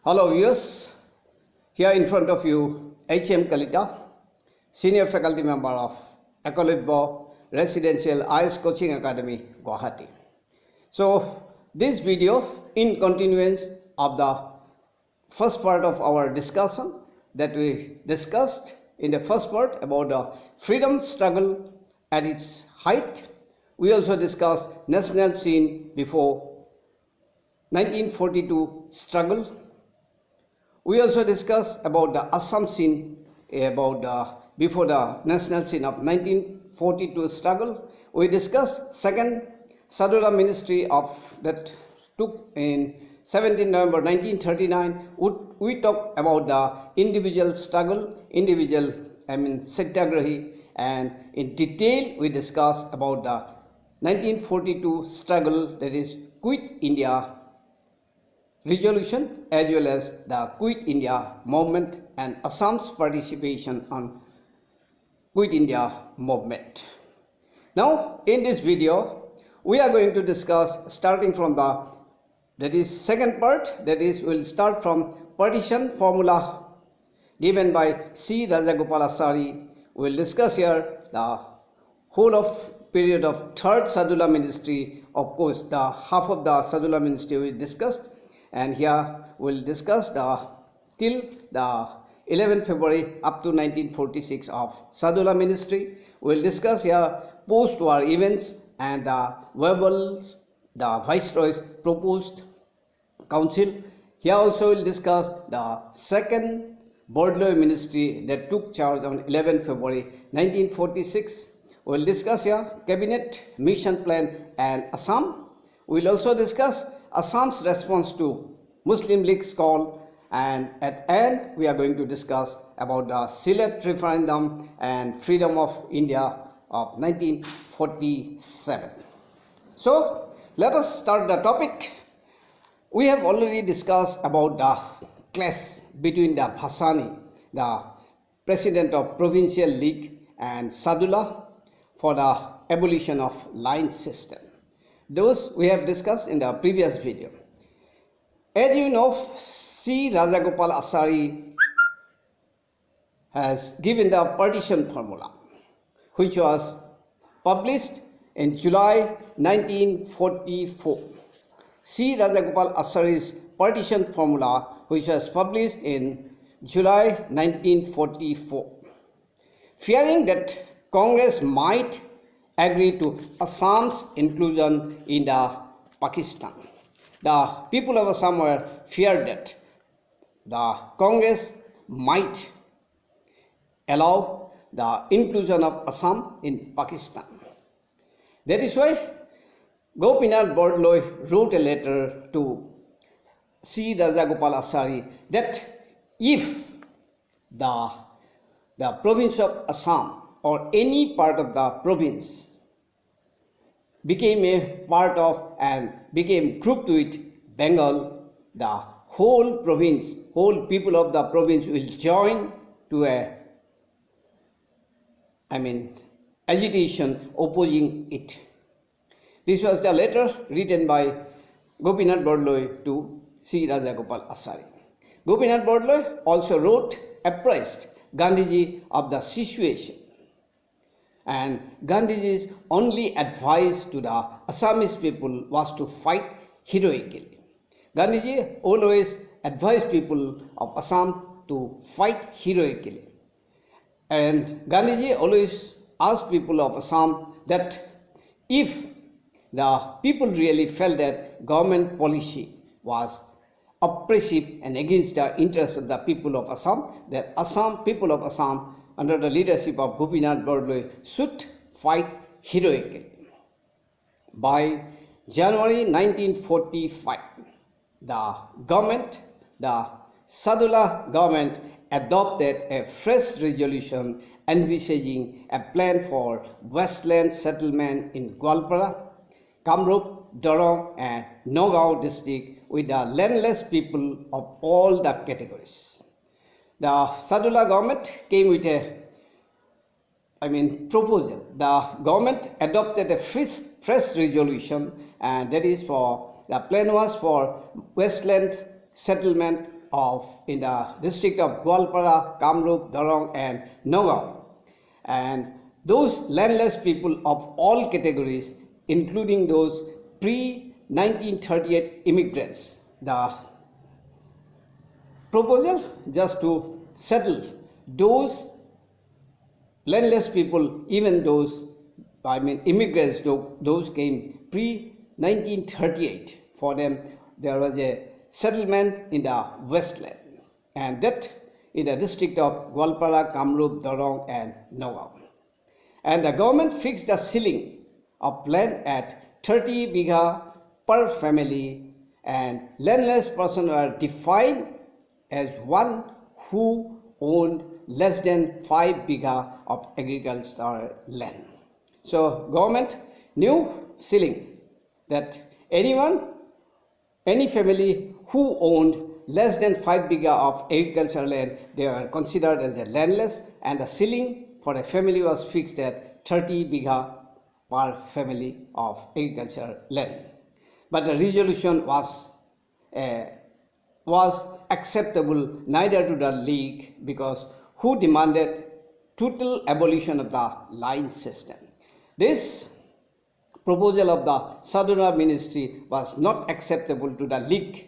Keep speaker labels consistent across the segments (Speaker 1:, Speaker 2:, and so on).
Speaker 1: Hello viewers, here in front of you H.M. Kalita, Senior Faculty Member of Kalita Residential IS Coaching Academy, Guwahati. So this video in continuance of the first part of our discussion that we discussed in the first part about the freedom struggle at its height. We also discussed national scene before 1942 struggle. We also discussed about the Assam scene before the national scene of 1942 struggle. We discussed second Sadula ministry of that took in 17 November 1939. We talked about the individual struggle, Satyagrahi, and in detail we discussed about the 1942 struggle, that is Quit India resolution, as well as the Quit India movement and Assam's participation on Quit India movement. Now in this video we are going to discuss starting from the second part, that is we'll start from partition formula given by C. Rajagopalachari. We'll discuss here the whole of period of third Sadula ministry. Of course the half of the Sadula ministry we discussed, and here we'll discuss till the 11th February up to 1946 of Sadula ministry. We'll discuss here post-war events and the verbals the viceroy's proposed council. Here also we'll discuss the second Bordloi ministry that took charge on 11th February 1946. We'll discuss here cabinet mission plan and Assam. We'll also discuss Assam's response to Muslim League's call, and at end we are going to discuss about the Sylhet referendum and freedom of India of 1947. So let us start the topic. We have already discussed about the clash between the Bhasani, the president of Provincial League, and Sadula for the abolition of line system. Those we have discussed in the previous video. As you know, C. Rajagopalachari has given the partition formula, which was published in July 1944. C. Rajagopalachari's partition formula, which was published in July 1944. Fearing that Congress might agree to Assam's inclusion in the Pakistan, the people of Assam were feared that the Congress might allow the inclusion of Assam in Pakistan. That is why Gopinath Bordloi wrote a letter to C. Rajagopalachari that if the province of Assam or any part of the province became a part of and became grouped with Bengal, the whole province, whole people of the province will join to agitation opposing it. This was the letter written by Gopinath Bordloi to C. Rajagopalachari. Gopinath Bordloi also wrote, apprised Gandhiji of the situation, and Gandhiji's only advice to the Assamese people was to fight heroically. Gandhiji always advised people of Assam to fight heroically. And Gandhiji always asked people of Assam that if the people really felt that government policy was oppressive and against the interests of the people of Assam, that people of Assam under the leadership of Gopinath Bordloi should fight heroically. By January 1945, the Sadula government adopted a fresh resolution envisaging a plan for Westland settlement in Gwalpara, Kamrup, Dorong and Nagaon district with the landless people of all the categories. The Sadula government came with a proposal. The government adopted a fresh resolution, and that is for the plan was for Westland settlement in the district of Gwalpara, Kamrup, Darong and Nagaon. And those landless people of all categories, including those pre-1938 immigrants. The proposal just to settle those landless people, even those, immigrants, those came pre-1938. For them, there was a settlement in the Westland, and that in the district of Gwalpara, Kamrup, Darong and Nagaon. And the government fixed the ceiling of land at 30 bigha per family, and landless persons were defined as one who owned less than 5 bigha of agricultural land. So government new ceiling that any family who owned less than 5 bigha of agricultural land, they were considered as a landless, and the ceiling for a family was fixed at 30 bigha per family of agricultural land. But the resolution was acceptable neither to the League, because who demanded total abolition of the line system. This proposal of the Sadhana ministry was not acceptable to the League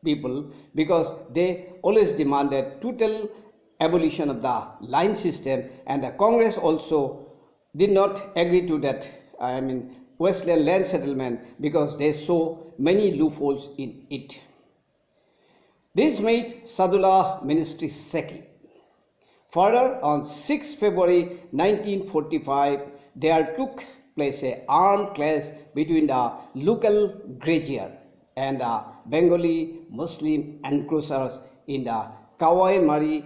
Speaker 1: people, because they always demanded total abolition of the line system, and the Congress also did not agree to that Westland land settlement, because they saw many loopholes in it. This made Sadula ministry shaky. Further, on 6 February 1945, there took place an armed clash between the local grazier and the Bengali Muslim encroachers in the Kawai Mari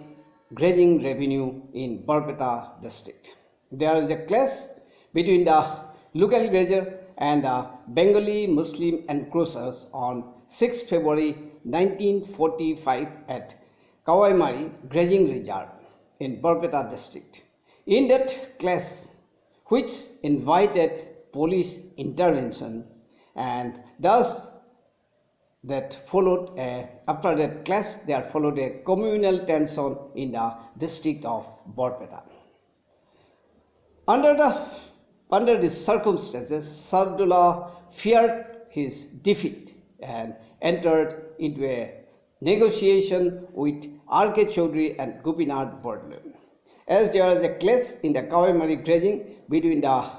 Speaker 1: grazing revenue in Barpeta district. There is a clash between the local grazier and the Bengali Muslim encroachers on 6 February 1945 at Kawai Mari grazing reserve in Barpeta district. In that clash, which invited police intervention, and thus that followed after that clash, there followed a communal tension in the district of Barpeta. Under these circumstances, Sadullah feared his defeat and entered into a negotiation with R.K. Chaudhary and Gopinath Bordle. As there was a clash in the Kawai Mari grazing between the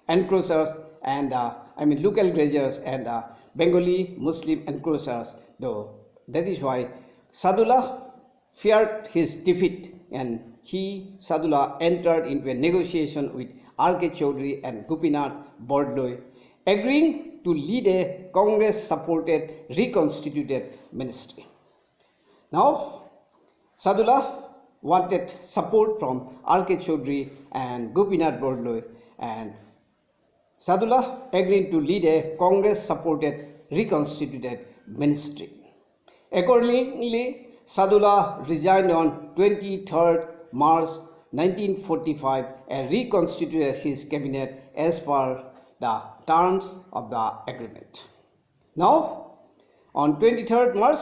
Speaker 1: encroachers and the local graziers and the Bengali Muslim encroachers, though that is why Sadullah feared his defeat, and Sadullah entered into a negotiation with R.K. Chaudhary and Gopinath Bordle, agreeing to lead a Congress-supported reconstituted ministry. Now, Sadullah wanted support from R.K. Chaudhary and Gopinath Bordle, and Sadullah agreed to lead a Congress-supported reconstituted ministry. Accordingly, Sadullah resigned on 23rd March 1945 and reconstituted his cabinet as per the terms of the agreement. Now, on 23rd March,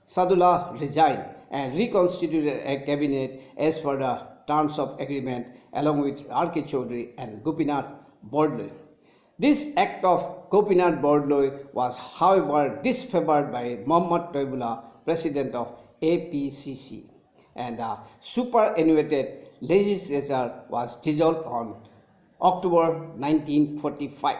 Speaker 1: Sadullah resigned and reconstituted a cabinet as per the terms of agreement along with R.K. Chaudhary and Gopinath Bordle. This act of Gopinath Bordle was, however, disfavored by Muhammad Toibullah, president of APCC, and the superannuated legislature was dissolved on October 1945.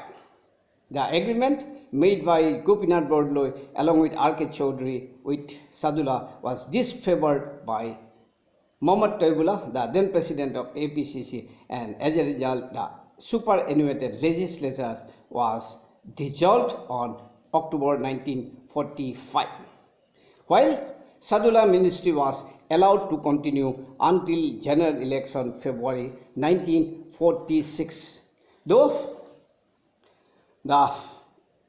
Speaker 1: The agreement made by Gopinath Bordle along with R.K. Chaudhary with Sadullah was disfavored by Muhammad Toibullah, the then president of APCC, and as a result, the superannuated legislature was dissolved on October 1945. While Sadullah ministry was allowed to continue until general election February 1946. Though the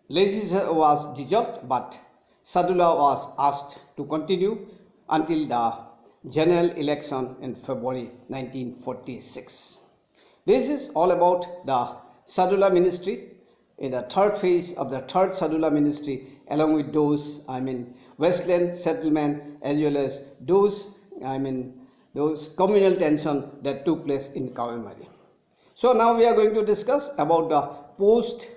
Speaker 1: legislature was dissolved, but Sadullah was asked to continue until the general election in February 1946. This is all about the Sadullah ministry in the third phase of the third Sadullah ministry, along with those Westland settlement as well as those communal tension that took place in Kavemari. So now we are going to discuss about the post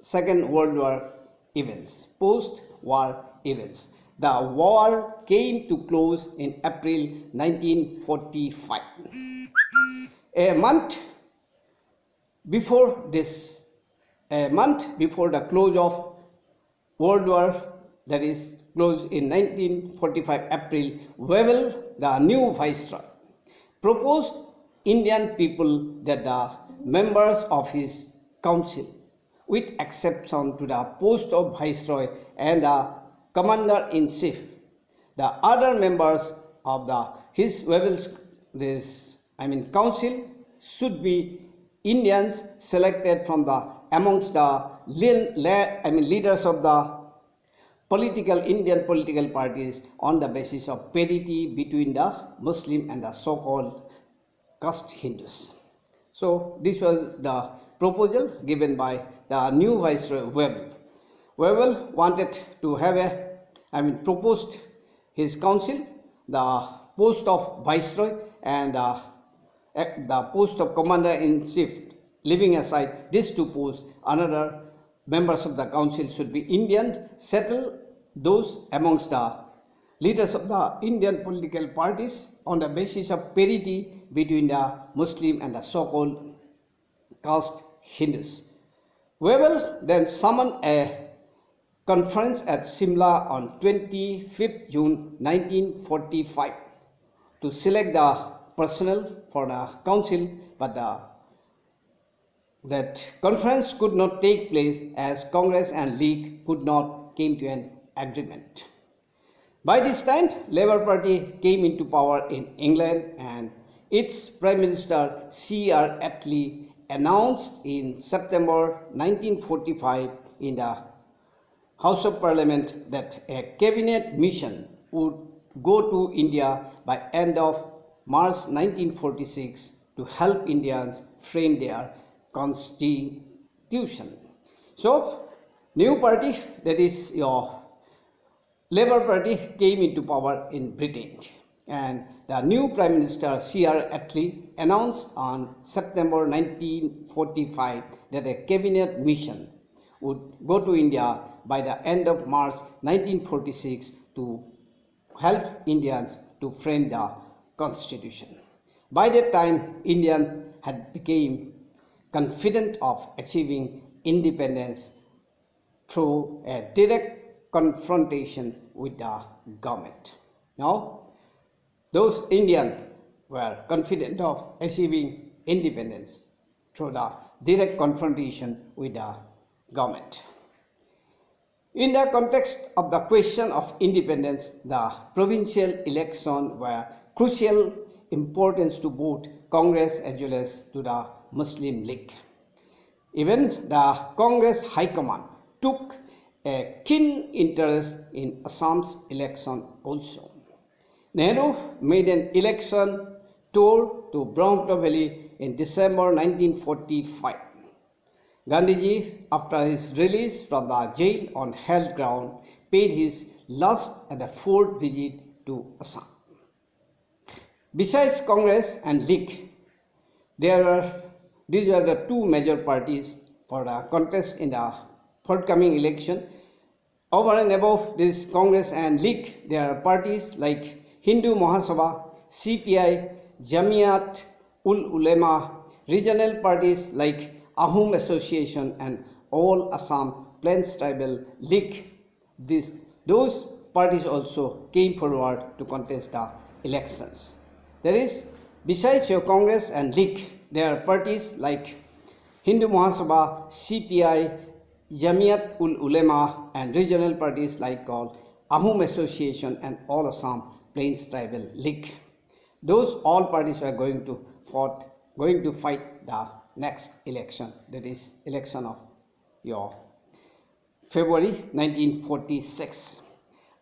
Speaker 1: Second World War events. Post-war events. The war came to close in April 1945. A month before the close of World War, that is closed in 1945 April, Wavell, the new viceroy, proposed Indian people that the members of his council, with exception to the post of viceroy and the commander-in-chief, the other members of Wavell's council should be Indians selected from amongst the leaders of the Indian political parties on the basis of parity between the Muslim and the so-called caste Hindus. So this was the proposal given by the new viceroy Wavell. Wavell wanted to have proposed his council, the post of viceroy and the post of commander-in-chief. Leaving aside these two posts, another members of the council should be Indian, settle those amongst the leaders of the Indian political parties on the basis of parity between the Muslim and the so-called caste Hindus. Wavell then summoned a conference at Simla on 25th June 1945 to select the personnel for the council, but that conference could not take place as Congress and League could not came to an agreement. By this time, Labour Party came into power in England and its Prime Minister C.R. Attlee announced in September 1945 in the House of Parliament that a cabinet mission would go to India by end of March 1946 to help Indians frame their constitution. So, new party, that is your Labour Party, came into power in Britain, and the new Prime Minister C.R. Attlee announced on September 1945 that a cabinet mission would go to India by the end of March 1946 to help Indians to frame the constitution. By that time, India had become confident of achieving independence through a direct confrontation with the government. Now, those Indians were confident of achieving independence through the direct confrontation with the government. In the context of the question of independence, the provincial elections were crucial importance to both Congress as well as to the Muslim League. Even the Congress High Command took a keen interest in Assam's election also. Nehru made an election tour to Brahmaputra Valley in December 1945. Gandhiji, after his release from the jail on health ground, paid his last and the fourth visit to Assam. Besides Congress and League, these were the two major parties for the contest in the forthcoming election. Over and above this Congress and League, there are parties like Hindu Mahasabha, CPI, Jamiat ul Ulema, regional parties like Ahom Association and All Assam Plains Tribal League. Those parties also came forward to contest the elections. That is, besides your Congress and League, there are parties like Hindu Mahasabha, CPI, Jamiat ul Ulema, and regional parties like called Ahom Association and All Assam Plains Tribal League. Those all parties were going to fight the next election, that is election of your February 1946.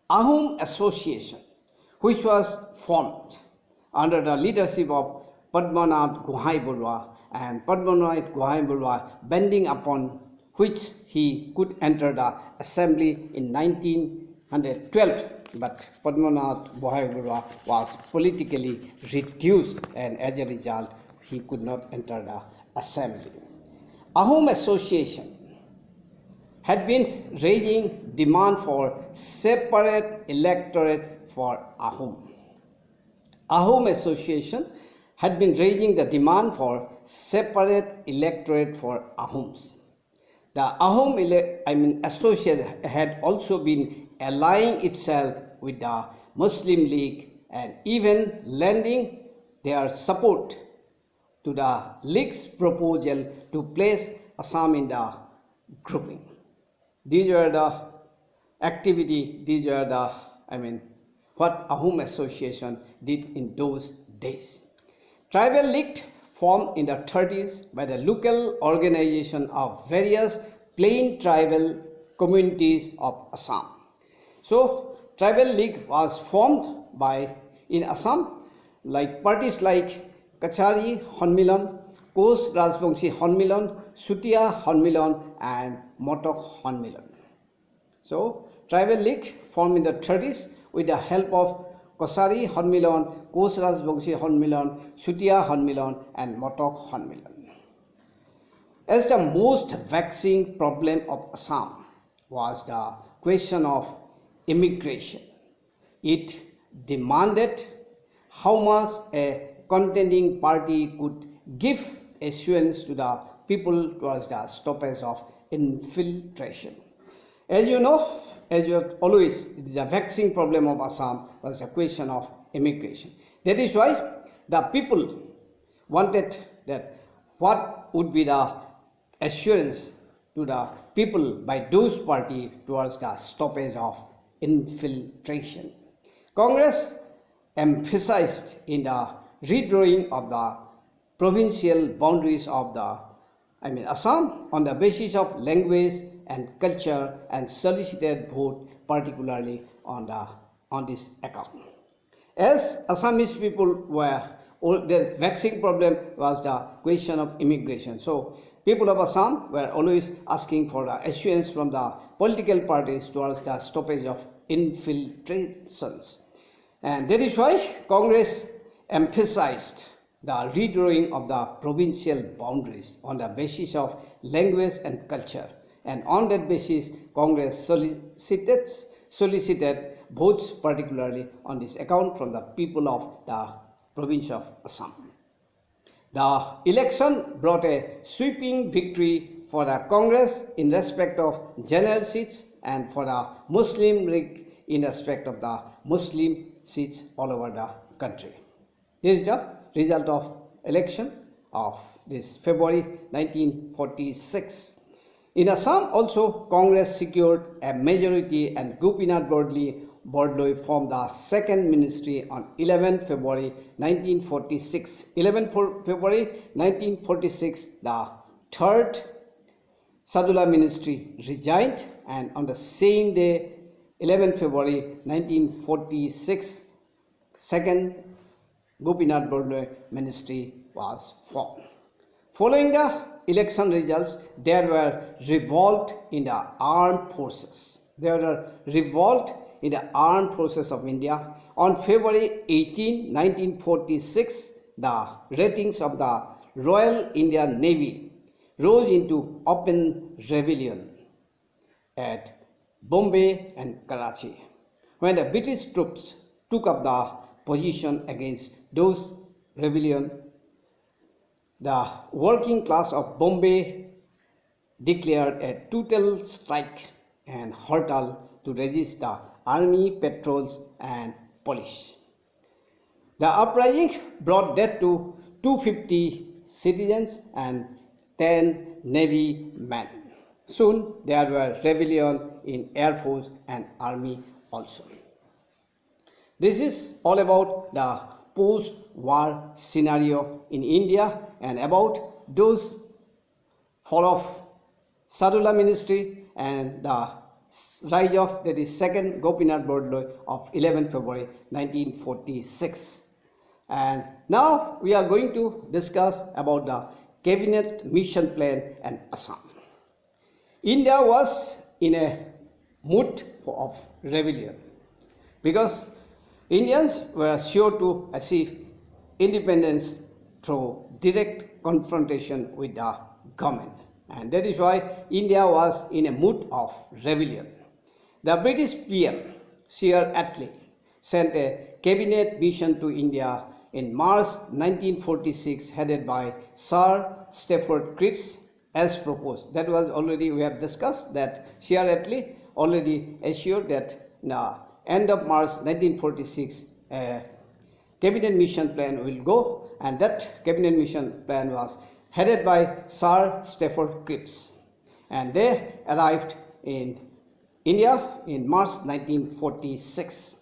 Speaker 1: Ahom Association, which was formed under the leadership of Padmanath Gohai Burwa, and Padmanath Gohai Burwa, bending upon which he could enter the assembly in 19 1912, but Padmanath Bohagura was politically reduced, and as a result, he could not enter the assembly. Ahom Association had been raising demand for separate electorate for Ahom. Ahom Association had been raising the demand for separate electorate for Ahoms. The Ahom Association had also been allying itself with the Muslim League and even lending their support to the League's proposal to place Assam in the grouping. These were the activity, these were the, what Ahom Association did in those days. Tribal League formed in the 30s by the local organization of various plain tribal communities of Assam. So, Tribal League was formed in Assam, like parties like Kachari Honmilan, Kos Rajbangshi Honmilan, Sutia Honmilan, and Motok Honmilan. So, Tribal League formed in the 30s with the help of Kosari Honmilan, Kos Rajbangshi Honmilan, Sutia Honmilan, and Motok Honmilan. As the most vexing problem of Assam was the question of immigration, it demanded how much a contending party could give assurance to the people towards the stoppage of infiltration. As you know, as you always, it is a vexing problem of Assam was the question of immigration. That is why the people wanted that what would be the assurance to the people by those parties towards the stoppage of infiltration. Congress emphasized in the redrawing of the provincial boundaries of Assam on the basis of language and culture and solicited vote particularly on this account. As Assamese people were, the vexing problem was the question of immigration. So people of Assam were always asking for the assurance from the political parties towards the stoppage of infiltrations. And that is why Congress emphasized the redrawing of the provincial boundaries on the basis of language and culture. And on that basis, Congress solicited votes particularly on this account from the people of the province of Assam. The election brought a sweeping victory for the Congress in respect of general seats and for the Muslim League in respect of the Muslim seats all over the country. This is the result of election of this February 1946. In Assam also, Congress secured a majority and Gopinath Bordloi formed the second ministry on 11 February 1946. 11 February 1946, the third Sadula ministry resigned, and on the same day, 11 February 1946, second Gopinath Bordloi ministry was formed. Following the election results, there were revolt in the armed forces. There were revolt in the armed forces of India. On February 18, 1946, the ratings of the Royal Indian Navy rose into open rebellion at Bombay and Karachi, when the British troops took up the position against those rebellion. The working class of Bombay declared a total strike and hurtal to resist the army, patrols and police. The uprising brought death to 250 citizens and 10 navy men. Soon there were rebellion in Air Force and Army also. This is all about the post-war scenario in India and about those fall of Sadula ministry and the rise of second Gopinath Bordloi of 11 February 1946. And now we are going to discuss about the cabinet mission plan and Assam. India was in a mood of rebellion, because Indians were sure to achieve independence through direct confrontation with the government, and that is why India was in a mood of rebellion. The British PM, Sir Attlee, sent a cabinet mission to India in March 1946 headed by Sir Stafford Cripps as proposed. That was already, we have discussed that Sir Attlee already assured that the end of March 1946 a cabinet mission plan will go, and that cabinet mission plan was headed by Sir Stafford Cripps, and they arrived in India in March 1946.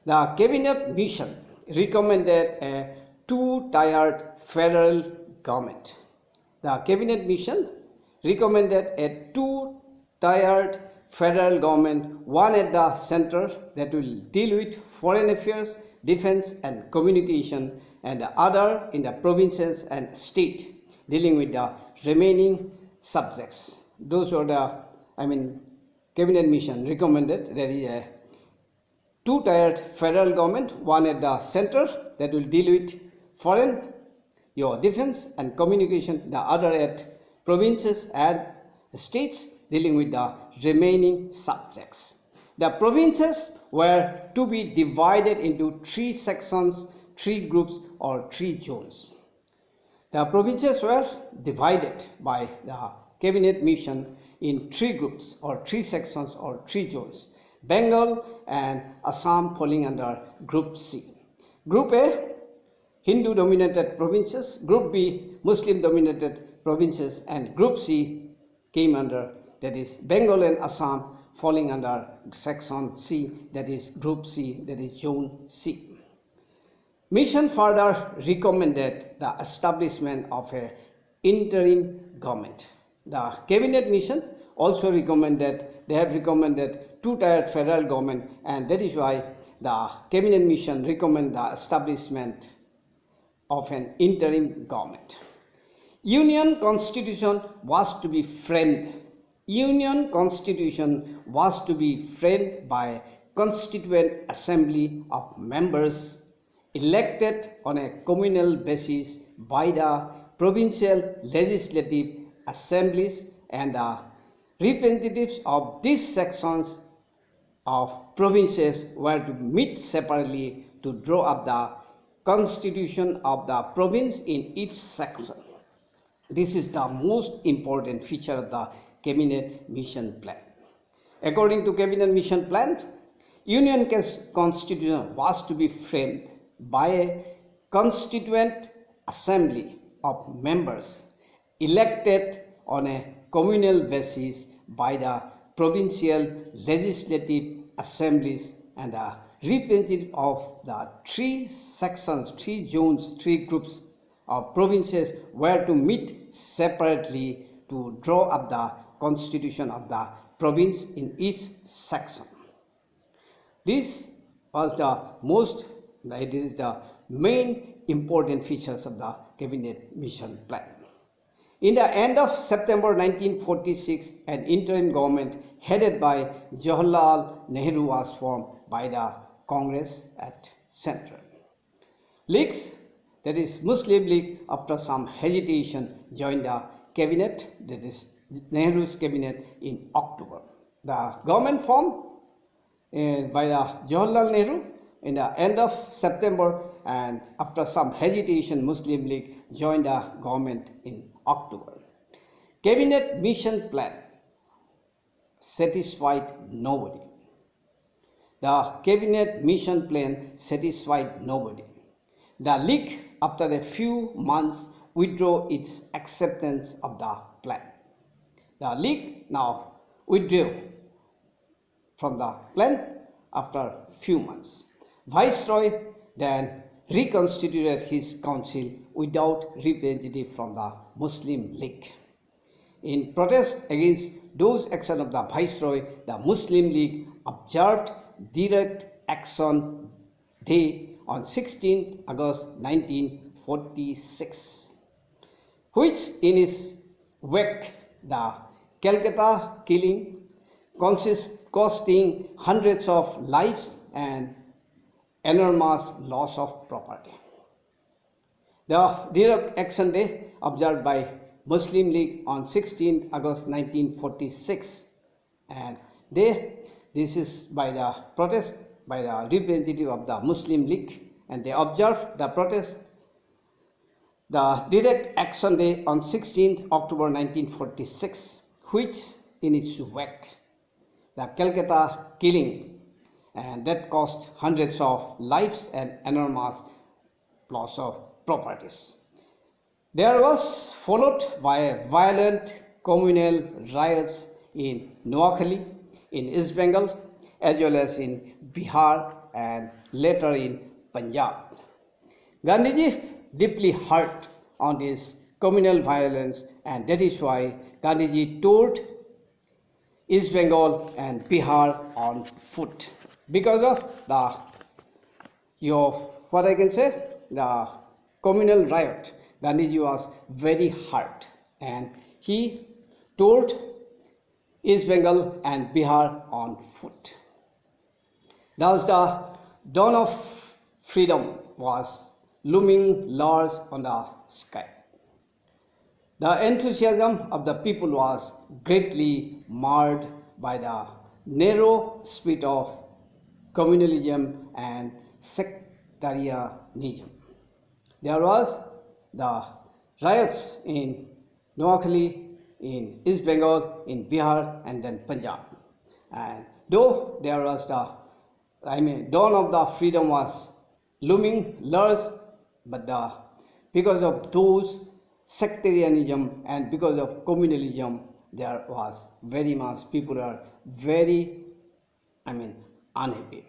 Speaker 1: The cabinet mission recommended a two-tiered federal government. The cabinet mission recommended a two-tiered federal government, one at the center that will deal with foreign affairs, defense and communication, and the other in the provinces and state dealing with the remaining subjects. Those were the, cabinet mission recommended. There is a two-tiered federal government, one at the center that will deal with foreign, your defense and communication, the other at provinces and states dealing with the remaining subjects. The provinces were to be divided into three sections, three groups or three zones. The provinces were divided by the cabinet mission in three groups or three sections or three zones. Bengal and Assam falling under Group C. Group A, Hindu dominated provinces. Group B, Muslim dominated provinces. And Group C came under, that is Bengal and Assam falling under section C, that is Group C, that is Zone C. Mission further recommended the establishment of an interim government. The cabinet mission also recommended, they have recommended two-tiered federal government, and that is why the cabinet mission recommended the establishment of an interim government. Union Constitution was to be framed. Union Constitution was to be framed by Constituent Assembly of members elected on a communal basis by the provincial legislative assemblies, and the representatives of these sections of provinces were to meet separately to draw up the constitution of the province in each section. This is the most important feature of the cabinet mission plan. According to cabinet mission plan, Union Constitution was to be framed by a constituent assembly of members elected on a communal basis by the provincial legislative assemblies, and the representative of the three sections, three zones, three groups of provinces were to meet separately to draw up the constitution of the province in each section. This was it is the main important features of the cabinet mission plan. In the end of September 1946, an interim government headed by Jawaharlal Nehru was formed by the Congress at Central. Leagues, that is Muslim League, after some hesitation joined the cabinet, that is Nehru's cabinet, in October. The government formed by the Jawaharlal Nehru in the end of September, and after some hesitation Muslim League joined the government in October. Cabinet mission plan satisfied nobody. The cabinet mission plan satisfied nobody. The League, after a few months, withdrew its acceptance of the plan. The League now withdrew from the plan after a few months. Viceroy then reconstituted his council without representative from the Muslim League. In protest against those actions of the Viceroy, the Muslim League observed Direct Action Day on 16th August 1946, which in its wake the Calcutta killing, costing hundreds of lives and enormous loss of property. The direct action day observed by Muslim League on 16 August 1946, and this is by the protest by the representative of the Muslim League, and they observed the protest, the direct action day on 16th October 1946, which in its wake the Calcutta killing, and that cost hundreds of lives and enormous loss of properties. There was followed by violent communal riots in Noakhali, in East Bengal, as well as in Bihar and later in Punjab. Gandhiji deeply hurt on this communal violence, and that is why Gandhiji toured East Bengal and Bihar on foot. Because of the communal riot, Gandhiji was very hurt, and he toured East Bengal and Bihar on foot. Thus the dawn of freedom was looming large on the sky. The enthusiasm of the people was greatly marred by the narrow spirit of communalism and sectarianism. There was the riots in Noakhali, in East Bengal, in Bihar, and then Punjab. And though there was dawn of the freedom was looming large, but because of those sectarianism and because of communalism, there was very much people are very unhappy.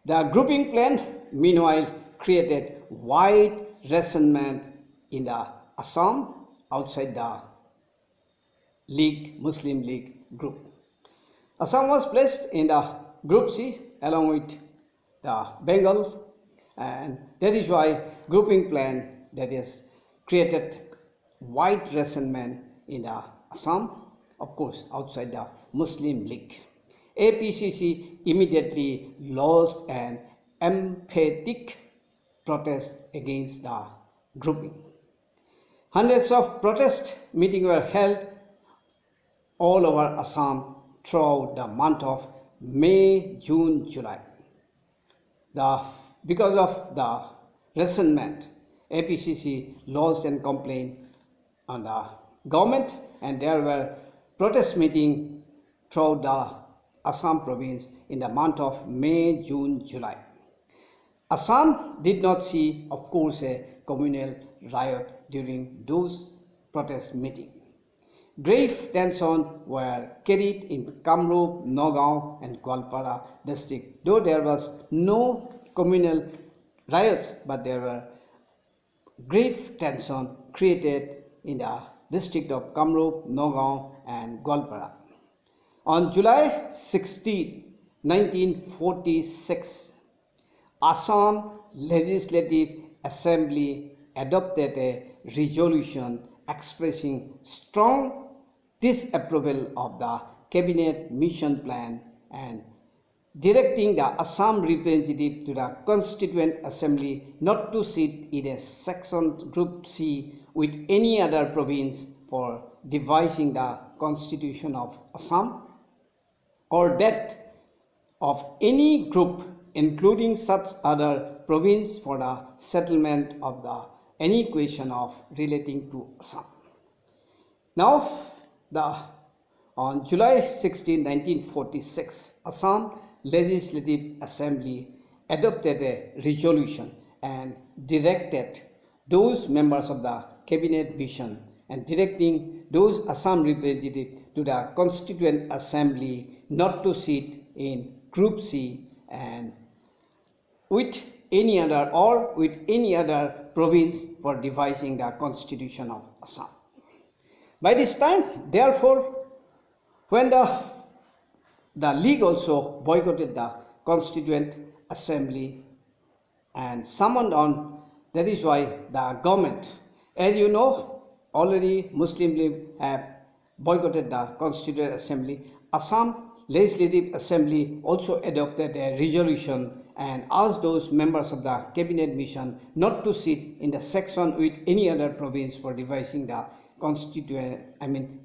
Speaker 1: The grouping plan meanwhile created wide resentment in the Assam outside the Muslim League group. Assam was placed in the Group C along with the Bengal, and that is why grouping plan that is created wide resentment in the Assam, of course outside the Muslim League. APCC immediately lodged an emphatic protest against the grouping. Hundreds of protest meetings were held all over Assam throughout the month of May, June, July. Because of the resentment, APCC lodged a complaint on the government, and there were protest meetings throughout the Assam province in the month of May, June, July. Assam did not see, of course, a communal riot during those protest meetings. Grave tensions were carried in Kamrup, Nagaon, and Gwalpara district. Though there was no communal riots, but there were grave tension created in the district of Kamrup, Nagaon, and Gwalpara. On July 16, 1946, Assam Legislative Assembly adopted a resolution expressing strong disapproval of the Cabinet Mission Plan and directing the Assam representative to the Constituent Assembly not to sit in a section Group C with any other province for devising the Constitution of Assam, or that of any group including such other province for the settlement of any question of relating to Assam. Now, on July 16, 1946, Assam Legislative Assembly adopted a resolution and directed those members of the Cabinet Mission and directing those Assam representatives to the Constituent Assembly not to sit in Group C and with any other province for devising the Constitution of Assam. By this time, therefore, when the League also boycotted the Constituent Assembly and summoned on, that is why the government, as you know, already Muslim League have boycotted the Constituent Assembly. Assam Legislative Assembly also adopted a resolution and asked those members of the cabinet mission not to sit in the section with any other province for devising the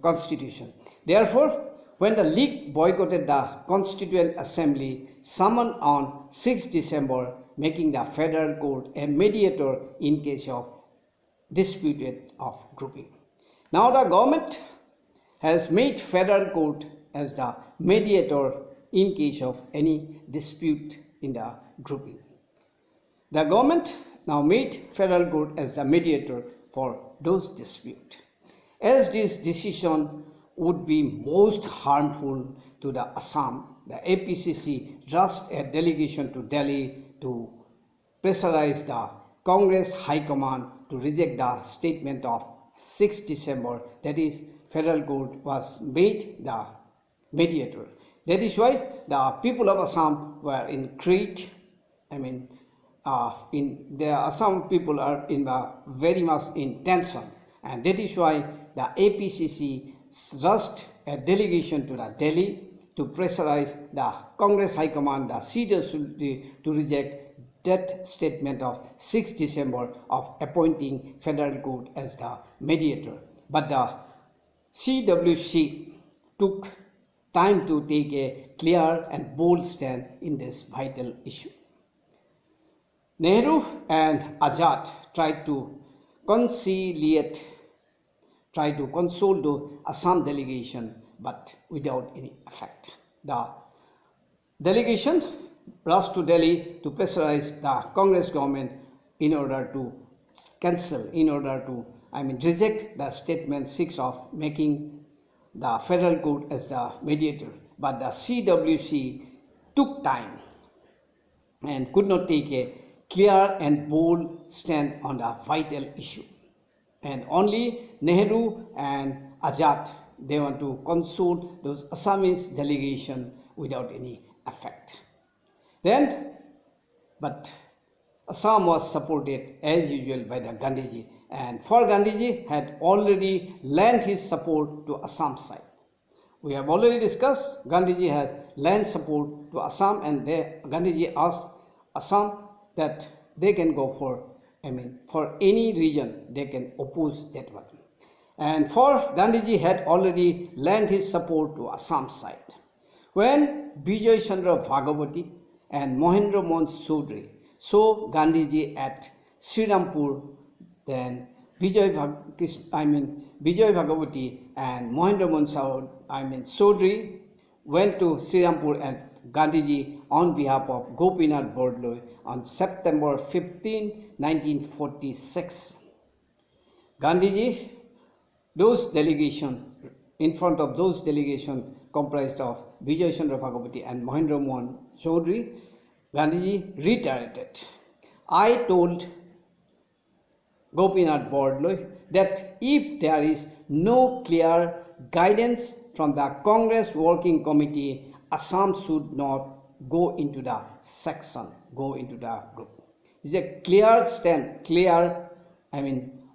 Speaker 1: constitution. Therefore, when the League boycotted the Constituent Assembly summoned on 6 December, making the federal court a mediator in case of disputed of grouping. Now the government has made federal court as the mediator in case of any dispute in the grouping. The government now made federal court as the mediator for those disputes. As this decision would be most harmful to the Assam, the APCC rushed a delegation to Delhi to pressurize the Congress High Command to reject the statement of 6 December, that is, federal court was made the mediator. That is why the people of Assam were in great, the Assam people are very much in tension, and that is why the APCC rushed a delegation to the Delhi to pressurize the Congress High Command, the CWC, to reject that statement of 6 December of appointing federal court as the mediator. But the CWC took time to take a clear and bold stand in this vital issue. Nehru and Azad tried to console the Assam delegation, but without any effect. The delegation rushed to Delhi to pressurize the Congress government in order to reject the statement 6 of making the federal court as the mediator. But the CWC took time and could not take a clear and bold stand on the vital issue. And only Nehru and Azad, they want to console those Assamese delegation without any effect. But Assam was supported as usual by the Gandhiji, and for Gandhiji had already lent his support to Assam side. We have already discussed Gandhiji has lent support to Assam, and Gandhiji asked Assam that they can go for any region they can oppose that one. And for Gandhiji had already lent his support to Assam side. When Vijay Chandra Bhagavati and Mahendra Mohan Chaudhary saw Gandhiji at Srirampur, then Vijay Bhagavati and Mahendra Mohan Chaudhary went to Srirampur and Gandhiji on behalf of Gopinath Bordoloi on September 15, 1946. Gandhiji, in front of those delegation comprised of Vijay Chandra Bhagavati and Mahendra Mohan Chaudhary, Gandhiji reiterated, I told Gopinath Bordoloi that if there is no clear guidance from the Congress Working Committee, Assam should not go into the section, go into the group. This is a clear stand,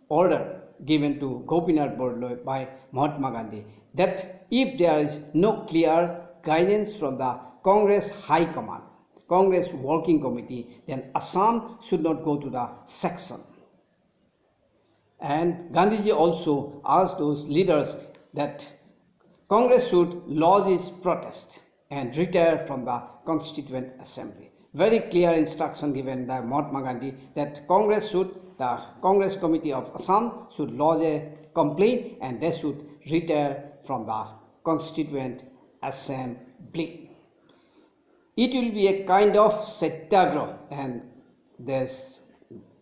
Speaker 1: order given to Gopinath Bordoloi by Mahatma Gandhi, that if there is no clear guidance from the Congress High Command, Congress Working Committee, then Assam should not go to the section. And Gandhiji also asked those leaders that Congress should lodge its protest and retire from the Constituent Assembly. Very clear instruction given by Mahatma Gandhi that the Congress Committee of Assam should lodge a complaint and they should retire from the Constituent Assembly. It will be a kind of satyagraha, and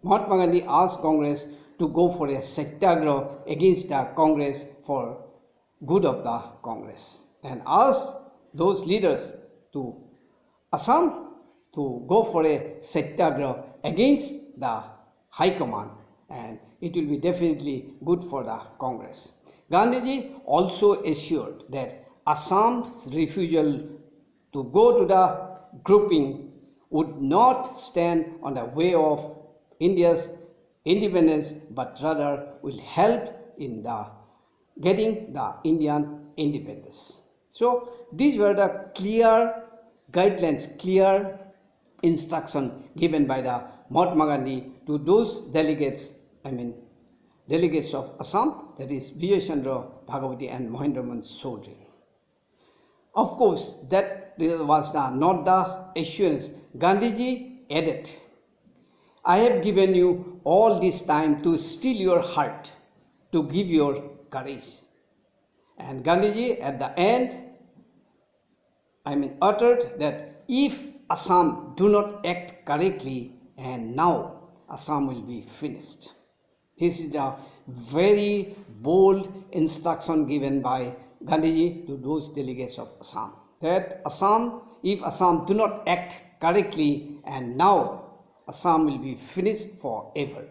Speaker 1: Mahatma Gandhi asked Congress to go for a satyagraha against the Congress for good of the Congress, and asked those leaders to Assam to go for a satyagraha against the High Command, and it will be definitely good for the Congress. Gandhiji also assured that Assam's refusal to go to the grouping would not stand on the way of India's independence, but rather will help in getting the Indian independence. So these were the clear guidelines, clear instruction given by the Mahatma Gandhi to those delegates, delegates of Assam, that is Vijay Chandra Bhagavati and Mahendra Mohan Chaudhary. Of course, that was not the assurance. Gandhiji added, I have given you all this time to steel your heart, to give your courage. And Gandhiji at the end, uttered that if Assam do not act correctly, and now Assam will be finished. This is a very bold instruction given by Gandhiji to those delegates of Assam. That if Assam do not act correctly, and now Assam will be finished forever.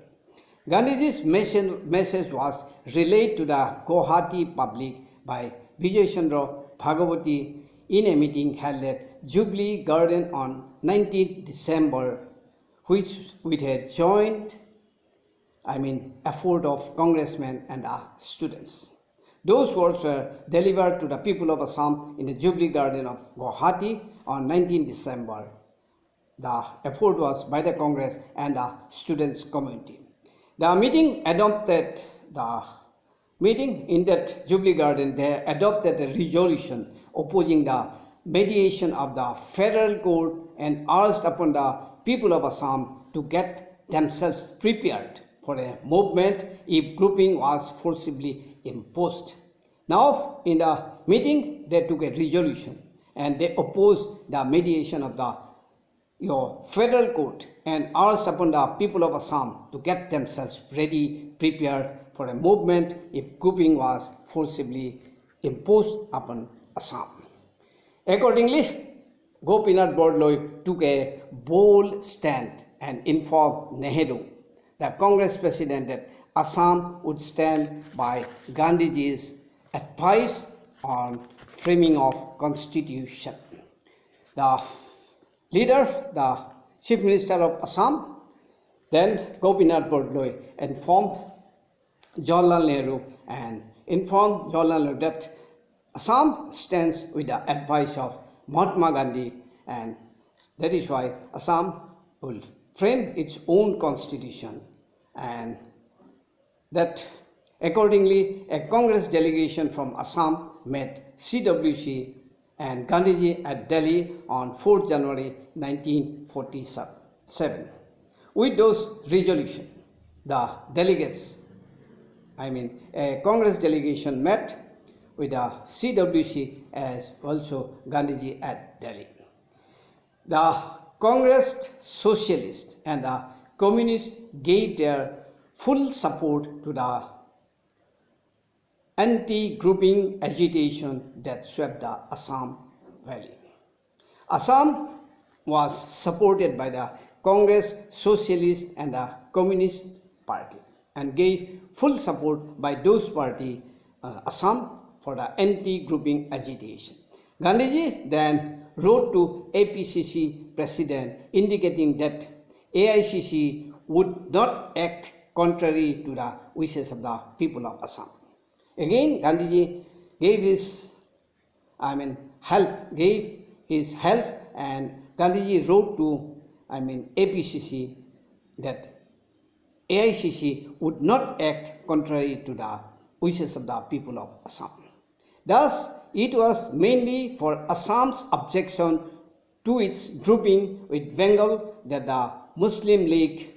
Speaker 1: Gandhiji's message was relayed to the Guwahati public by Vijay Chandra Bhagavati in a meeting held at Jubilee Garden on 19th December, which with a joint effort of congressmen and students. Those words were delivered to the people of Assam in the Jubilee Garden of Guwahati on 19th December. The effort was by the Congress and the students' community. The meeting in that Jubilee Garden, they adopted a resolution opposing the mediation of the federal court and urged upon the people of Assam to get themselves prepared for a movement if grouping was forcibly imposed. Now, in the meeting, they took a resolution and they opposed the mediation of the federal court and urged upon the people of Assam to get themselves ready, prepared for a movement if grouping was forcibly imposed upon Assam. Accordingly, Gopinath Bordoloi took a bold stand and informed Nehru, the Congress president, that Assam would stand by Gandhiji's advice on framing of constitution. The leader, the Chief Minister of Assam, then Gopinath Bordoloi, informed Jawaharlal Nehru that Assam stands with the advice of Mahatma Gandhi, and that is why Assam will frame its own constitution, and that accordingly a Congress delegation from Assam met CWC and Gandhiji at Delhi on 4th January 1947. With those resolutions, the delegates, a Congress delegation met with the CWC as also Gandhiji at Delhi. The Congress Socialists and the Communists gave their full support to the anti-grouping agitation that swept the Assam Valley. Assam was supported by the Congress Socialist and the Communist Party and gave full support by those parties, Assam, for the anti-grouping agitation. Gandhiji then wrote to APCC President indicating that AICC would not act contrary to the wishes of the people of Assam. Again, Gandhiji gave his help, and Gandhiji wrote to APCC that AICC would not act contrary to the wishes of the people of Assam. Thus, it was mainly for Assam's objection to its grouping with Bengal that the Muslim League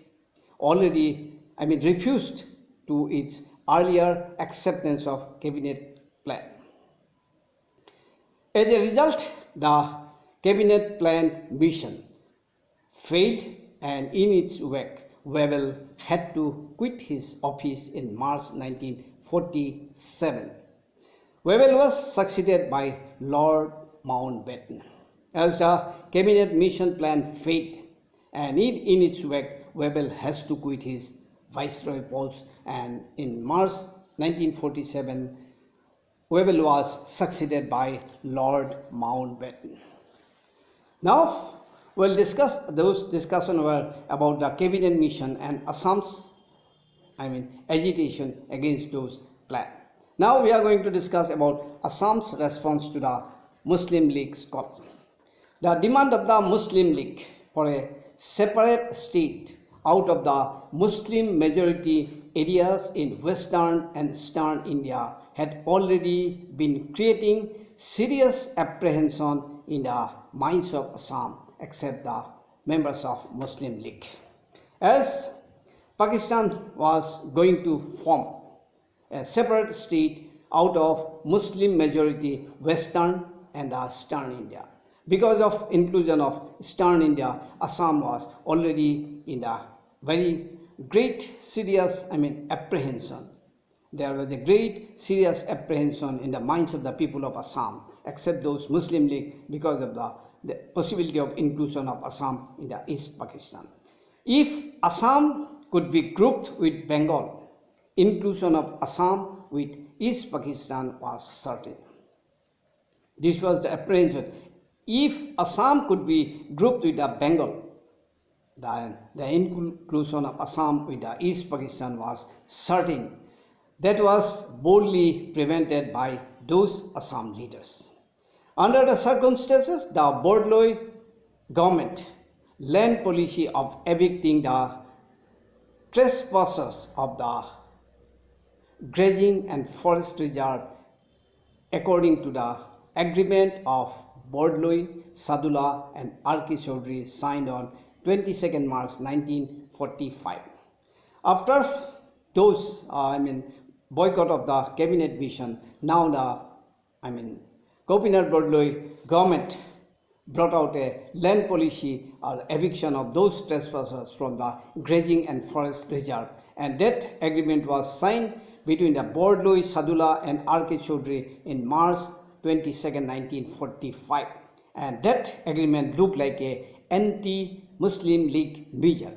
Speaker 1: already refused to its earlier acceptance of cabinet plan. As a result, the cabinet plan mission failed, and in its wake, Wavell had to quit his office in March 1947. Wavell was succeeded by Lord Mountbatten. As the cabinet mission plan failed, and in its wake, Wavell has to quit his viceroy post, and in March 1947, Wavell was succeeded by Lord Mountbatten. Now, we'll discuss those discussions were about the cabinet mission and Assam's agitation against those plans. Now we are going to discuss about Assam's response to the Muslim League's call. The demand of the Muslim League for a separate state out of the Muslim majority areas in western and eastern India had already been creating serious apprehension in the minds of Assam, except the members of Muslim League. As Pakistan was going to form a separate state out of Muslim majority western and the eastern India. Because of inclusion of eastern India, Assam was already in the very great serious apprehension. There was a great serious apprehension in the minds of the people of Assam, except those Muslim League, because of the possibility of inclusion of Assam in the East Pakistan. If Assam could be grouped with Bengal, inclusion of Assam with East Pakistan was certain. This was the apprehension. If Assam could be grouped with the Bengal, then the inclusion of Assam with the East Pakistan was certain. That was boldly prevented by those Assam leaders. Under the circumstances, the Bordloi government land policy of evicting the trespassers of the grazing and forest reserve according to the agreement of Bordloi, Sadula and R.K. Chaudhary signed on 22nd March 1945. After those boycott of the cabinet mission, now the Gopinath Bordloi government brought out a land policy or eviction of those trespassers from the grazing and forest reserve, and that agreement was signed between the Bordloi, Sadula and R.K. Chaudhary in March 22nd, 1945, and that agreement looked like a anti-Muslim League measure.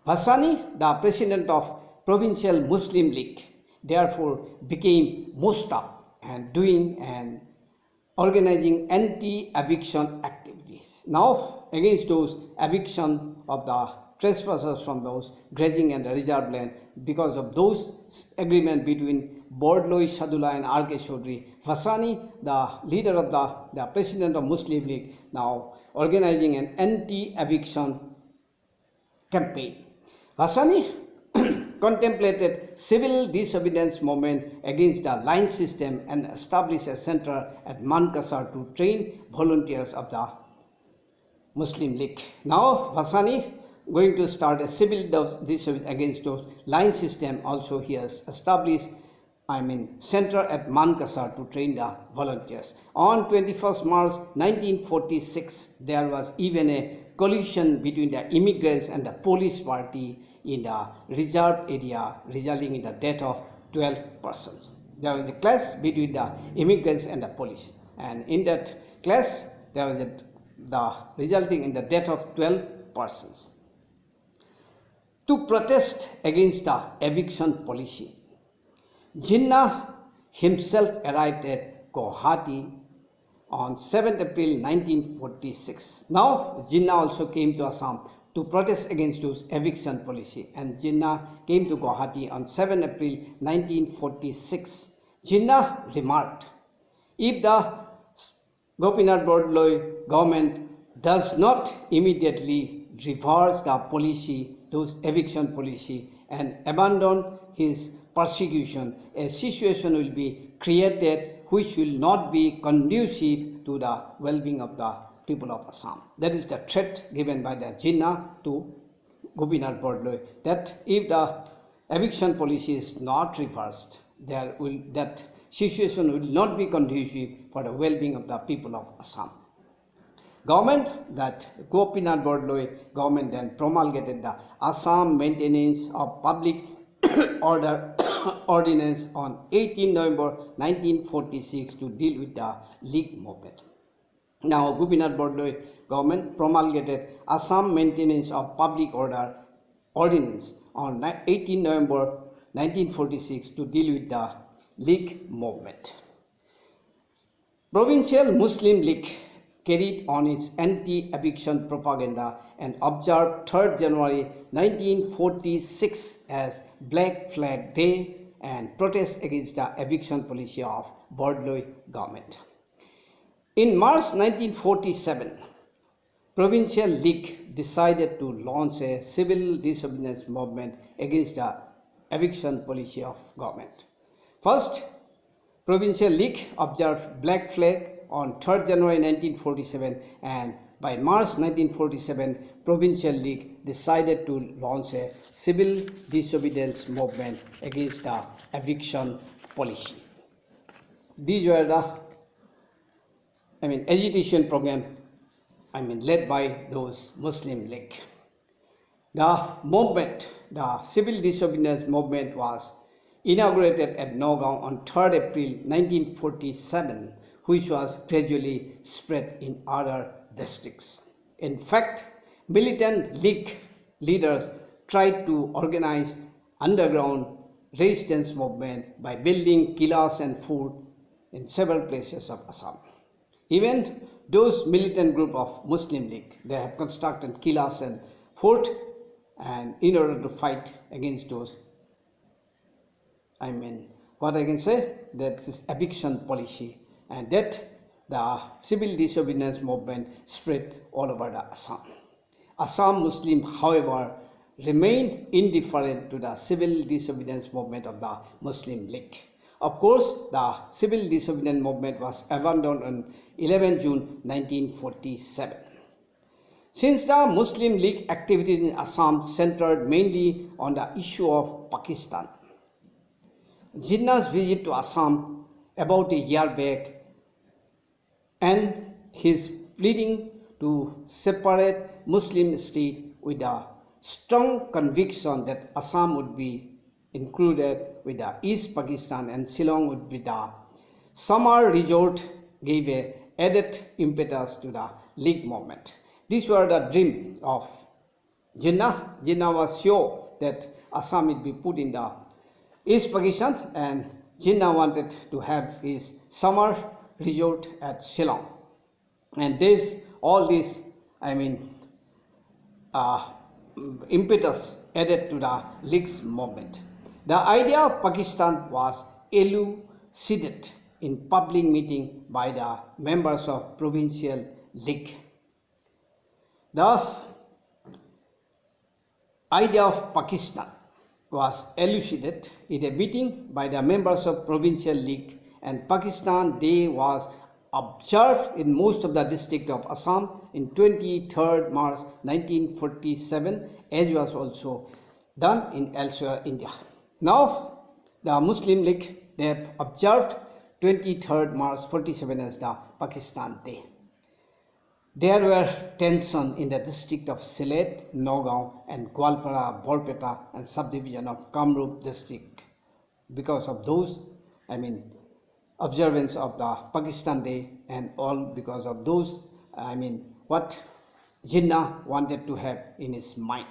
Speaker 1: Bhasani, the president of Provincial Muslim League, therefore became Mosta and doing and organizing anti-eviction activities. Now, against those eviction of the trespassers from those grazing and reserve land, because of those agreement between Bordloi, Sadula and R.K. Chaudhary, Vasani, the leader of the president of Muslim League, now organizing an anti-eviction campaign. Vasani contemplated civil disobedience movement against the line system and established a center at Mankasar to train volunteers of the Muslim League. Now Vasani going to start a civil disobedience against those line system. Also he has established center at Mankasar to train the volunteers. On 21st March 1946, there was even a collision between the immigrants and the police party in the reserve area, resulting in the death of 12 persons. There was a clash between the immigrants and the police, and in that clash, there was the resulting in the death of 12 persons. To protest against the eviction policy, Jinnah himself arrived at Guwahati on 7th April 1946. Now, Jinnah also came to Assam to protest against those eviction policy, and Jinnah came to Guwahati on 7th April 1946. Jinnah remarked, if the Gopinath Bordloi government does not immediately reverse the policy, those eviction policy, and abandon his persecution, a situation will be created which will not be conducive to the well-being of the people of Assam. That is the threat given by the Jinnah to Gopinath Bordloi, that if the eviction policy is not reversed, that situation will not be conducive for the well-being of the people of Assam. Government, that Gopinath Bordloi government then promulgated the Assam Maintenance of Public Order Ordinance on 18 November 1946 to deal with the League movement. Now, Gopinath Bordloi government promulgated Assam Maintenance of Public Order Ordinance on 18 November 1946 to deal with the League movement. Provincial Muslim League carried on its anti-eviction propaganda and observed 3rd January 1946 as Black Flag Day and protest against the eviction policy of Bordloi government. In March 1947, Provincial League decided to launch a civil disobedience movement against the eviction policy of government. First, Provincial League observed Black Flag on 3rd January 1947, and by March 1947, Provincial League decided to launch a civil disobedience movement against the eviction policy. These were the agitation program led by those Muslim League. The movement, the civil disobedience movement, was inaugurated at Nagaon on 3rd April 1947, which was gradually spread in other districts. In fact, militant league leaders tried to organize underground resistance movement by building kilas and forts in several places of Assam. Even those militant group of Muslim League, they have constructed kilas and fort, and in order to fight against those, what I can say, that is eviction policy, and that the civil disobedience movement spread all over the Assam. Assam Muslim, however, remained indifferent to the civil disobedience movement of the Muslim League. Of course, the civil disobedience movement was abandoned on 11 June 1947. Since the Muslim League activities in Assam centered mainly on the issue of Pakistan, Jinnah's visit to Assam about a year back and his pleading to separate Muslim state with a strong conviction that Assam would be included with the East Pakistan and Shillong would be the summer resort gave a added impetus to the League movement. These were the dream of Jinnah. Jinnah was sure that Assam would be put in the East Pakistan, and Jinnah wanted to have his summer resort at Shillong. And all this impetus added to the League's movement. The idea of Pakistan was elucidated in public meeting by the members of Provincial League. The idea of Pakistan was elucidated in a meeting by the members of Provincial League, and Pakistan Day was observed in most of the districts of Assam in 23rd March 1947, as was also done in elsewhere India. Now, the Muslim League, they have observed 23rd March 47 as the Pakistan Day. There were tension in the district of Sylhet, Nagaon, and Gwalpara, Borpeta, and subdivision of Kamrup district because of those, observance of the Pakistan Day, and all because of those, what Jinnah wanted to have in his mind.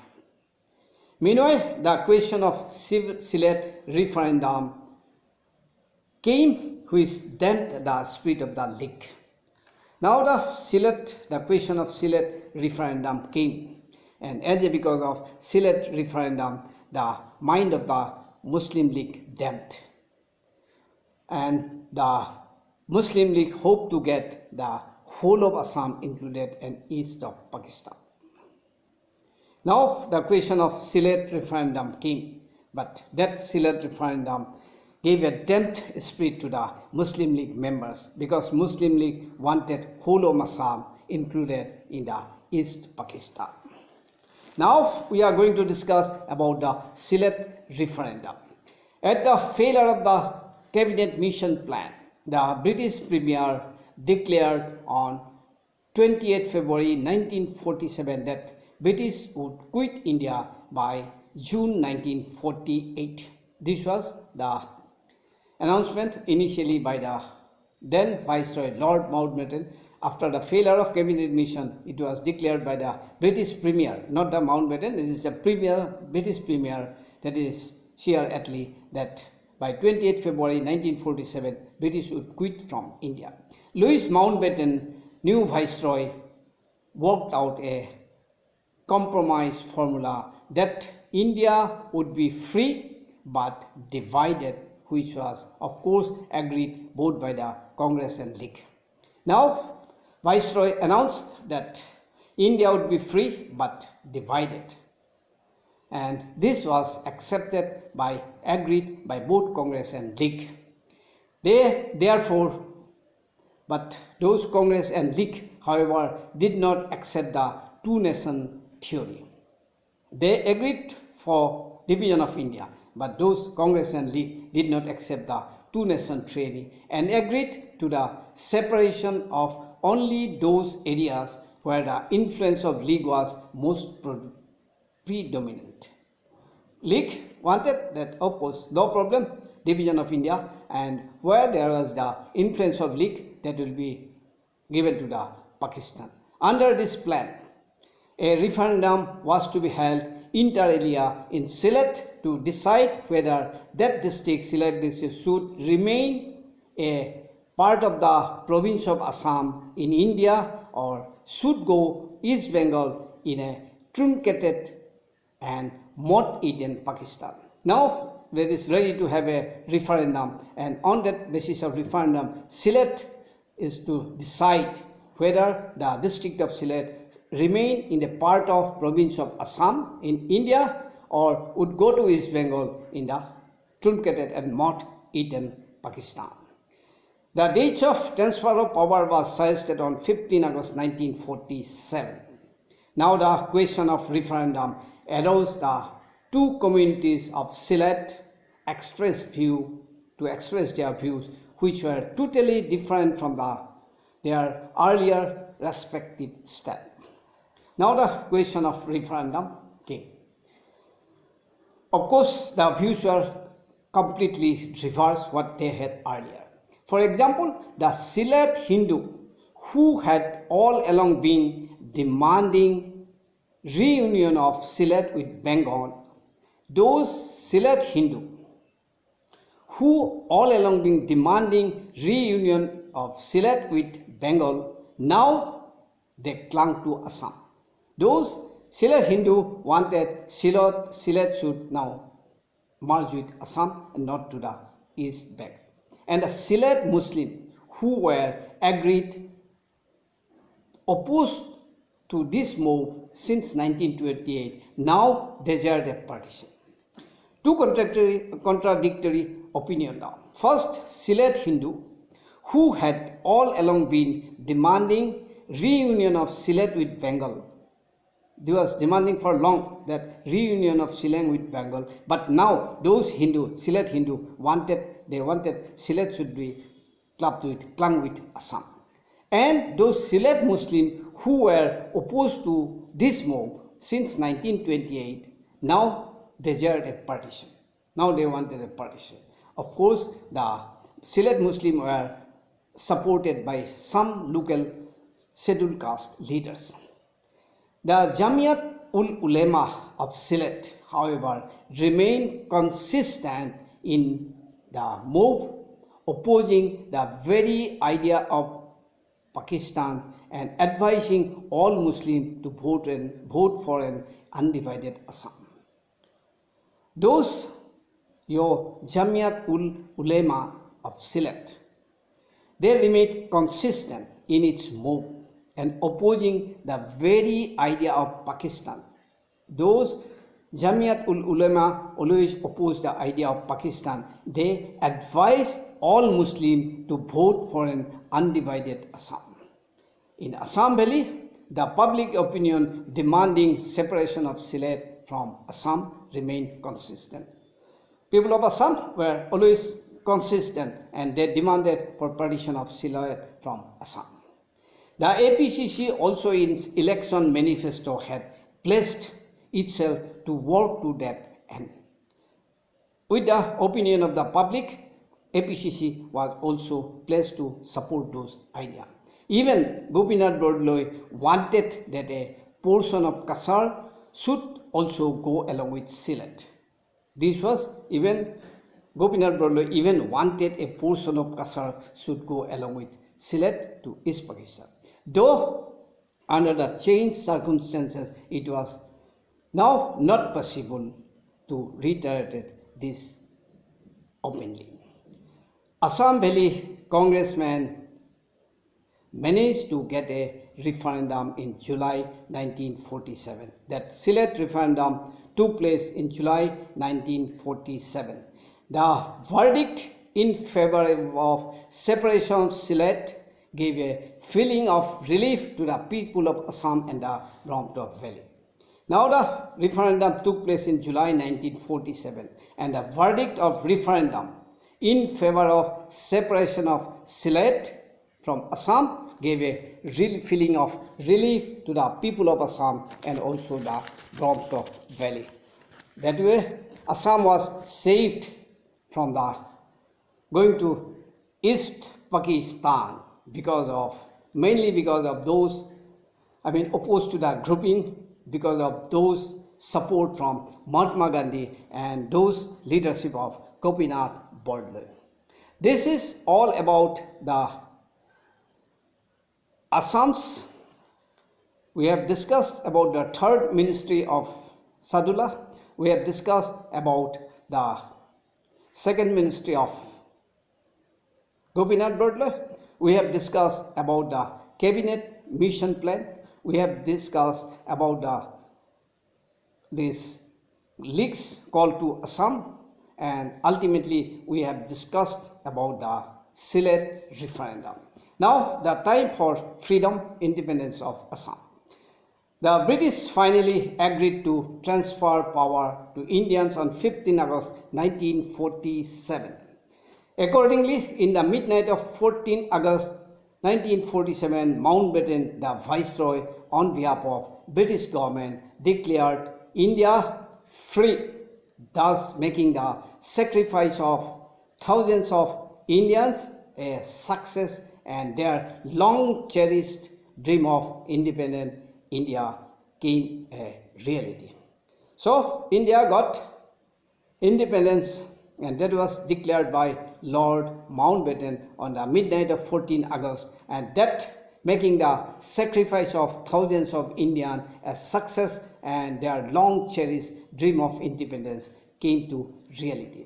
Speaker 1: Meanwhile, the question of Sylhet referendum came, which damped the spirit of the League. Now the question of Sylhet referendum came, and because of Sylhet referendum, the mind of the Muslim League damped, and the Muslim League hoped to get the whole of Assam included in east of Pakistan. Now the question of Sylhet referendum came, but that Sylhet referendum gave a damped spirit to the Muslim League members, because Muslim League wanted whole of Assam included in the East Pakistan. Now we are going to discuss about the Sylhet referendum. At the failure of the Cabinet Mission Plan, the British Premier declared on 28 February 1947 that British would quit India by June 1948. This was the announcement initially by the then Viceroy Lord Mountbatten. After the failure of Cabinet Mission, it was declared by the British Premier, not the Mountbatten, this is the British Premier, that is Sir Attlee, that by 28 February 1947, British would quit from India. Louis Mountbatten, new Viceroy, worked out a compromise formula that India would be free but divided, which was of course agreed both by the Congress and League. Now, Viceroy announced that India would be free but divided. And this was accepted agreed by both Congress and League. But those Congress and League, however, did not accept the two-nation theory. They agreed for division of India, but those Congress and League did not accept the two-nation theory and agreed to the separation of only those areas where the influence of League was most predominant. League wanted that, of course, no problem, division of India, and where there was the influence of League, that will be given to the Pakistan. Under this plan, a referendum was to be held inter alia in Sylhet to decide whether that district, Sylhet district, should remain a part of the province of Assam in India or should go East Bengal in a truncated and moth-eaten Pakistan. Now it is ready to have a referendum, and on that basis of referendum, Sylhet is to decide whether the district of Sylhet remain in the part of province of Assam in India or would go to East Bengal in the truncated and moth-eaten Pakistan. The date of transfer of power was suggested on 15 August 1947. Now the question of referendum allows the two communities of Sylhet express their views, which were totally different from their earlier respective stand. Now the question of referendum came. Of course, the views were completely reversed what they had earlier. For example, the Sylhet Hindu, who had all along been demanding reunion of Sylhet with Bengal, those Sylhet Hindu who all along been demanding reunion of Sylhet with Bengal, now they clung to Assam. Those Sylhet Hindu wanted Sylhet should now merge with Assam and not to the East Bengal. And the Sylhet Muslim who were opposed to this move since 1928, now desired a partition. Two contradictory opinions now. First, Sylhet Hindu, who had all along been demanding reunion of Sylhet with Bengal. They was demanding for long that reunion of Sylhet with Bengal, but now those Sylhet Hindu wanted Sylhet should be clung with Assam. And those Sylhet Muslim who were opposed to this move since 1928, now desired a partition. Now they wanted a partition. Of course, the Sylhet Muslim were supported by some local scheduled caste leaders. The Jamiat ul Ulema of Sylhet, however, remained consistent in the move, opposing the very idea of Pakistan and advising all Muslims to vote for an undivided Assam. Those Jamiat ul Ulema of Sylhet, they remained consistent in its move and opposing the very idea of Pakistan. Those Jamiat ul Ulema always opposed the idea of Pakistan. They advised all Muslims to vote for an undivided Assam. In Assam Valley, the public opinion demanding separation of Sylhet from Assam remained consistent. People of Assam were always consistent and they demanded for partition of Sylhet from Assam. The APCC also in its election manifesto had pledged itself to work to that end. With the opinion of the public, APCC was also pledged to support those ideas. Even Gopinath Bordoloi wanted that a portion of Kasar should also go along with Sylhet. This was even Gopinath Bordoloi even wanted a portion of Kasar should go along with Sylhet to East Pakistan. Though under the changed circumstances, it was now not possible to reiterate this openly. Assam Valley congressman managed to get a referendum in July 1947. That Sylhet referendum took place in July 1947. The verdict in favor of separation of Sylhet gave a feeling of relief to the people of Assam and the Brahmaputra Valley. Now the referendum took place in July 1947, and the verdict of referendum in favor of separation of Sylhet from Assam gave a real feeling of relief to the people of Assam and also the Brahmaputra Valley. That way, Assam was saved from the going to East Pakistan mainly because of those, opposed to the grouping, because of those support from Mahatma Gandhi and those leadership of Gopinath Bordle. This is all about the Assam's. We have discussed about the third ministry of Sadullah. We have discussed about the second ministry of Gopinath Bordle. We have discussed about the cabinet mission plan. We have discussed about these leaks called to Assam, and ultimately we have discussed about the Sylhet referendum. Now the time for freedom, independence of Assam. The British finally agreed to transfer power to Indians on 15 August 1947. Accordingly, in the midnight of 14 August 1947, Mountbatten, the Viceroy, on behalf of British government, declared India free, thus making the sacrifice of thousands of Indians a success and their long cherished dream of independent India became a reality. So India got independence, and that was declared by Lord Mountbatten on the midnight of 14 August, and that making the sacrifice of thousands of Indians a success and their long cherished dream of independence came to reality.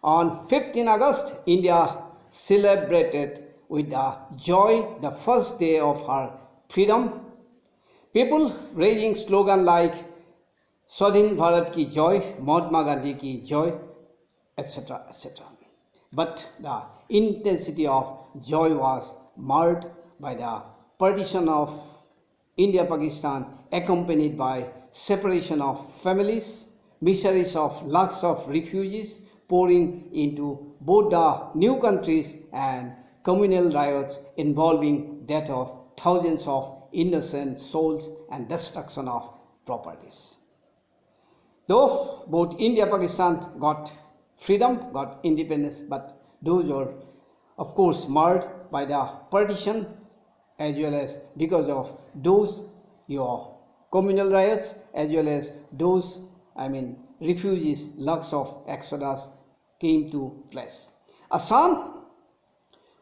Speaker 1: On 15 August, India celebrated with joy the first day of her freedom. People raising slogans like Swadhin Bharat ki joy, Mahatma Gandhi ki joy, etc., etc. But the intensity of joy was marred by the partition of India-Pakistan, accompanied by separation of families, miseries of lakhs of refugees pouring into both the new countries, and communal riots involving death of thousands of innocent souls and destruction of properties. Though both India-Pakistan got freedom, got independence, but those were of course marred by the partition, as well as because of those communal riots, as well as those refugees, lakhs of exodus came to place. Assam,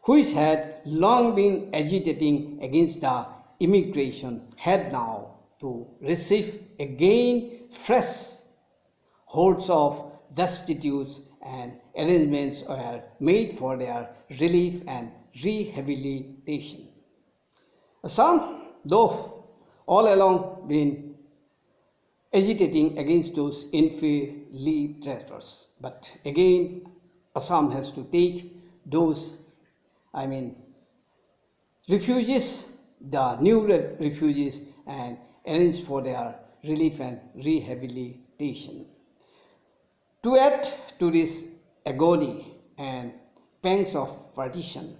Speaker 1: which had long been agitating against the immigration, had now to receive again fresh hordes of destitutes, and arrangements were made for their relief and rehabilitation. Assam, though all along been agitating against those infiltrators, but again Assam has to take those refugees, the new refugees, and arrange for their relief and rehabilitation. To add to this agony and pangs of partition,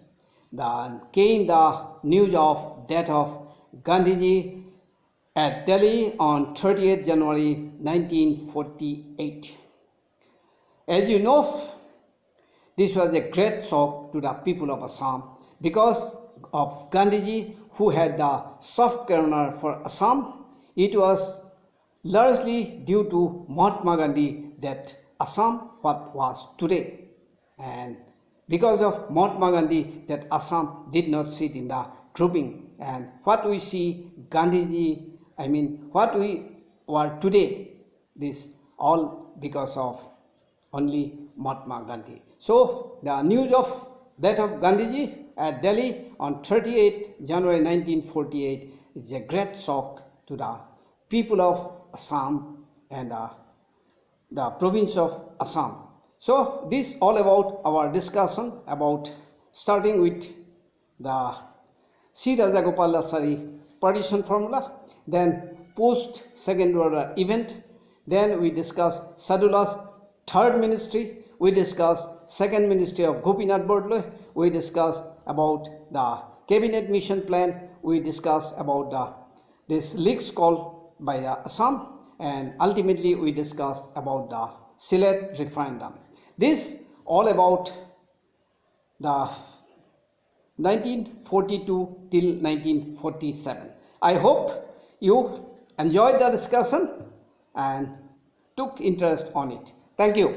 Speaker 1: then came the news of death of Gandhiji at Delhi on 30th January 1948. As you know, this was a great shock to the people of Assam because of Gandhiji, who had the soft corner for Assam. It was largely due to Mahatma Gandhi that Assam what was today, and because of Mahatma Gandhi that Assam did not sit in the grouping, and what we see Gandhiji, what we were today, this all because of only Mahatma Gandhi. So the news of death of Gandhiji at Delhi on 38 January 1948 is a great shock to the people of Assam and the province of Assam. So this all about our discussion about starting with the C. Rajagopalachari partition formula, then post second order event, then we discuss Sadula's third ministry, we discuss second ministry of Gopinath Bordoloi, we discuss about the cabinet mission plan, we discuss about this leaks called by the Assam, and ultimately we discussed about the Sylhet referendum. This all about the 1942 till 1947. I hope you enjoyed the discussion and took interest on it. Thank you.